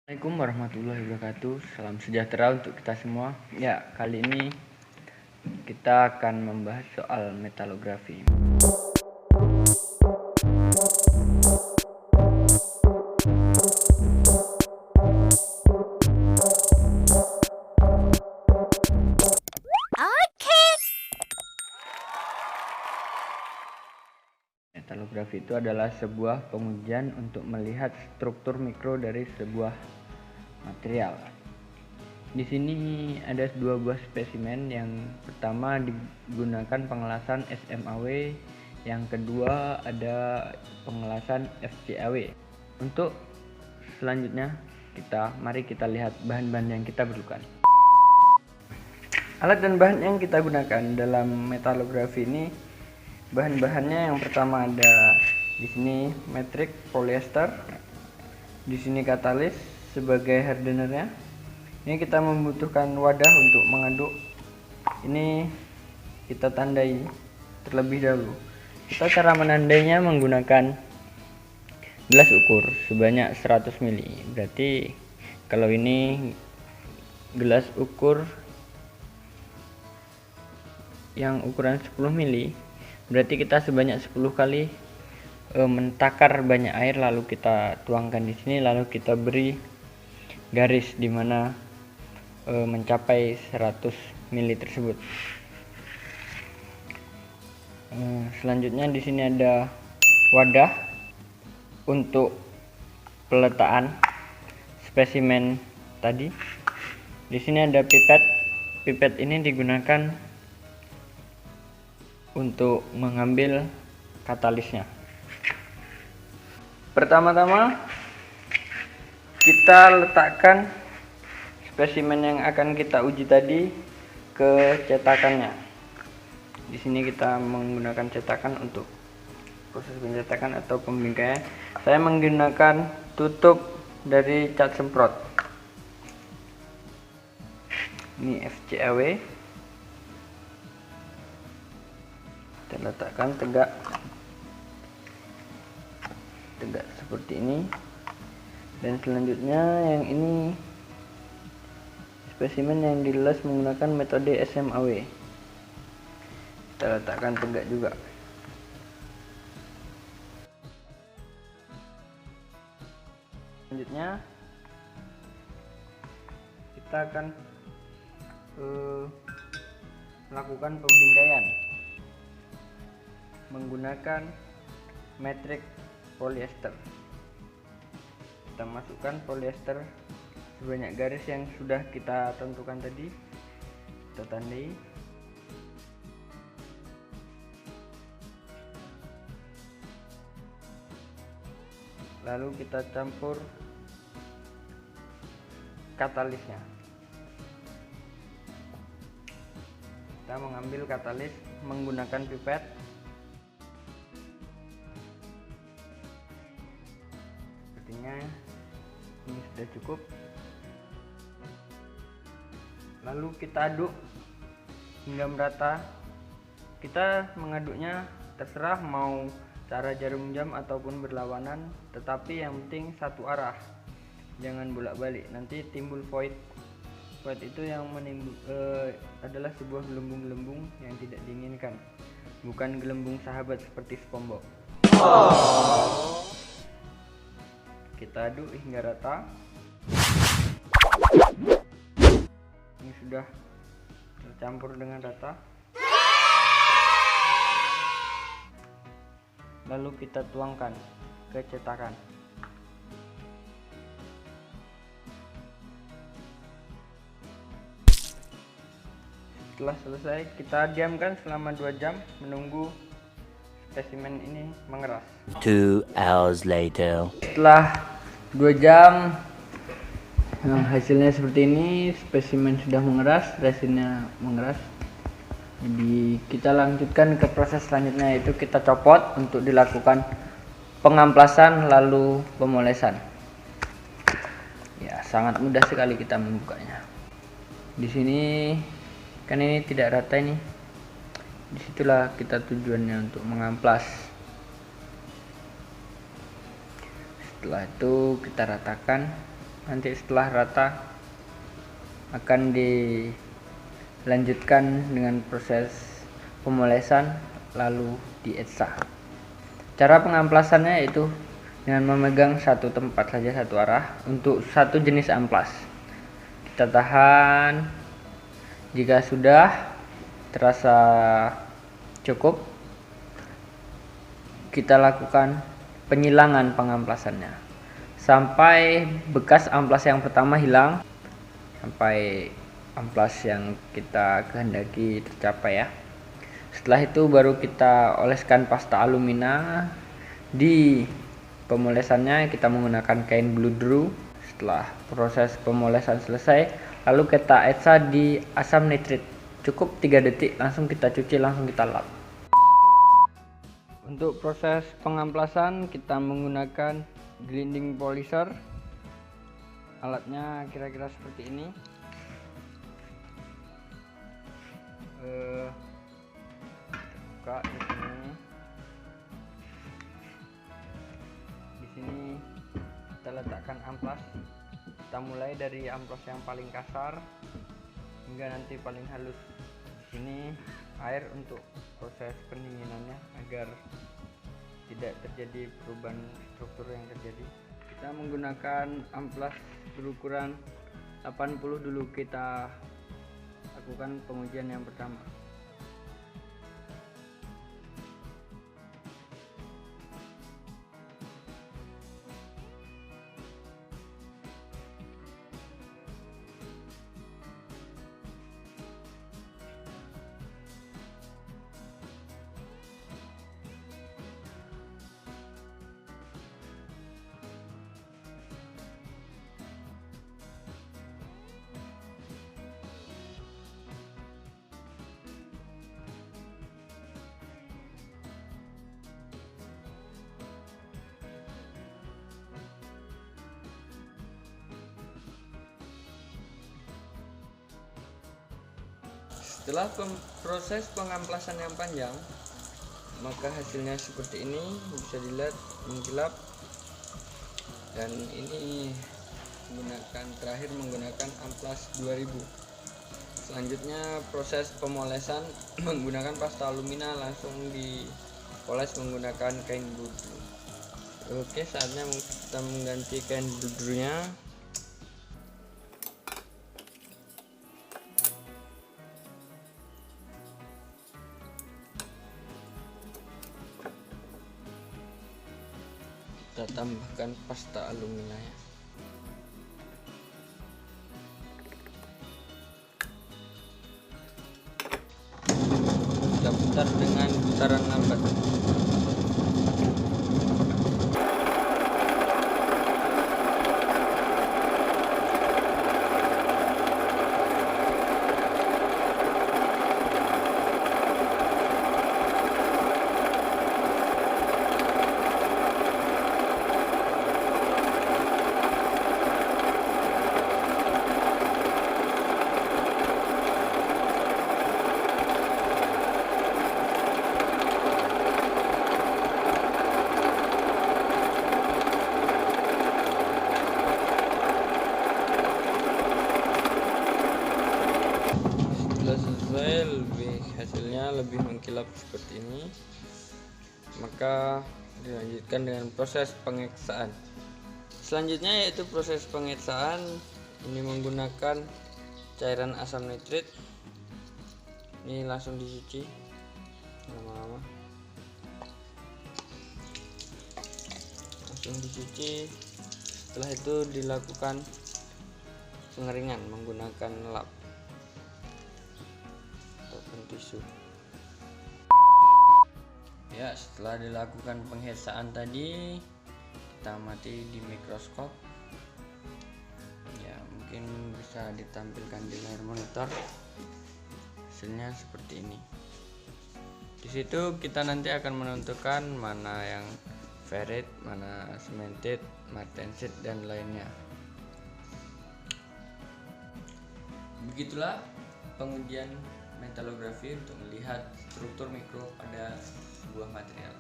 Assalamualaikum warahmatullahi wabarakatuh. Salam sejahtera untuk kita semua. Ya, kali ini kita akan membahas soal metalografi. Metalografi itu adalah sebuah pengujian untuk melihat struktur mikro dari sebuah material. Di sini ada dua buah spesimen. Yang pertama digunakan pengelasan SMAW, yang kedua ada pengelasan FCAW. Untuk selanjutnya mari kita lihat bahan-bahan yang kita perlukan. Alat dan bahan yang kita gunakan dalam metalografi ini, bahan-bahannya yang pertama ada di sini metrik polyester, di sini katalis sebagai hardenernya. Ini kita membutuhkan wadah untuk mengaduk. Ini kita tandai terlebih dahulu. Kita cara menandainya menggunakan gelas ukur sebanyak 100 ml. Berarti kalau ini gelas ukur yang ukuran 10 ml, berarti kita sebanyak 10 kali mentakar banyak air, lalu kita tuangkan di sini, lalu kita beri garis di mana mencapai 100 ml tersebut. Selanjutnya di sini ada wadah untuk peletaan spesimen tadi. Di sini ada pipet. Pipet ini digunakan untuk mengambil katalisnya. Pertama-tama kita letakkan spesimen yang akan kita uji tadi ke cetakannya. Di sini kita menggunakan cetakan untuk proses pencetakan atau pembingkaian. Saya menggunakan tutup dari cat semprot. Ini FCAW. Kita letakkan tegak seperti ini. Dan selanjutnya yang ini spesimen yang dilas menggunakan metode SMAW. Kita letakkan tegak juga. Selanjutnya kita akan melakukan pembingkaian menggunakan metrik polyester. Kita masukkan polyester sebanyak garis yang sudah kita tentukan tadi, kita tandai. Lalu kita campur katalisnya. Kita mengambil katalis menggunakan pipet. Sepertinya ini sudah cukup. Lalu kita aduk hingga merata. Kita mengaduknya terserah mau cara jarum jam ataupun berlawanan, tetapi yang penting satu arah, jangan bolak-balik, nanti timbul void. Void itu yang adalah sebuah gelembung-gelembung yang tidak diinginkan, bukan gelembung sahabat seperti SpongeBob. Kita aduk hingga rata. Ini sudah tercampur dengan rata. Lalu kita tuangkan ke cetakan. Setelah selesai, kita diamkan selama 2 jam menunggu spesimen ini mengeras. 2 hours later. Setelah 2 jam, hasilnya seperti ini. Spesimen sudah mengeras, resinnya mengeras. Jadi kita lanjutkan ke proses selanjutnya, yaitu kita copot untuk dilakukan pengamplasan lalu pemolesan. Ya, sangat mudah sekali kita membukanya. Di sini kan ini tidak rata ini. Disitulah kita tujuannya untuk mengamplas. Setelah itu kita ratakan Nanti setelah rata akan dilanjutkan dengan proses pemolesan lalu dietsa. Cara pengamplasannya yaitu dengan memegang satu tempat saja, satu arah untuk satu jenis amplas. Kita tahan. Jika sudah terasa cukup, kita lakukan penyilangan pengamplasannya sampai bekas amplas yang pertama hilang, sampai amplas yang kita kehendaki tercapai ya. Setelah itu baru kita oleskan pasta alumina. Di pemolesannya kita menggunakan kain bludru. Setelah proses pemolesan selesai, lalu kita etsa di asam nitrit. Cukup 3 detik, langsung kita cuci, langsung kita lap. Untuk proses pengamplasan kita menggunakan grinding polisher. Alatnya kira-kira seperti ini. Buka di sini. Di sini kita letakkan amplas. Kita mulai dari amplas yang paling kasar hingga nanti paling halus. Ini air untuk proses pendinginannya agar tidak terjadi perubahan struktur yang terjadi. Kita menggunakan amplas berukuran 80 dulu. Kita lakukan pengujian yang pertama. Setelah proses pengamplasan yang panjang, maka hasilnya seperti ini, bisa dilihat mengkilap. Dan ini terakhir menggunakan amplas 2000. Selanjutnya proses pemolesan menggunakan pasta alumina, langsung dipoles menggunakan kain bludru. Oke, saatnya kita mengganti kain bludrunya. Kita tambahkan pasta alumina ya. Kita putar dengan putaran lambat. Hasilnya lebih mengkilap seperti ini, maka dilanjutkan dengan proses pengeksaan. Selanjutnya yaitu proses pengeksaan. Ini menggunakan cairan asam nitrit. Ini langsung dicuci lama-lama, langsung dicuci. Setelah itu dilakukan pengeringan menggunakan lap tisu. Ya, setelah dilakukan penghesaan tadi, kita amati di mikroskop. Ya, mungkin bisa ditampilkan di layar monitor. Hasilnya seperti ini. Di situ kita nanti akan menentukan mana yang ferrit, mana cemented, martensit dan lainnya. Begitulah pengujian metalografi untuk melihat struktur mikro pada sebuah material.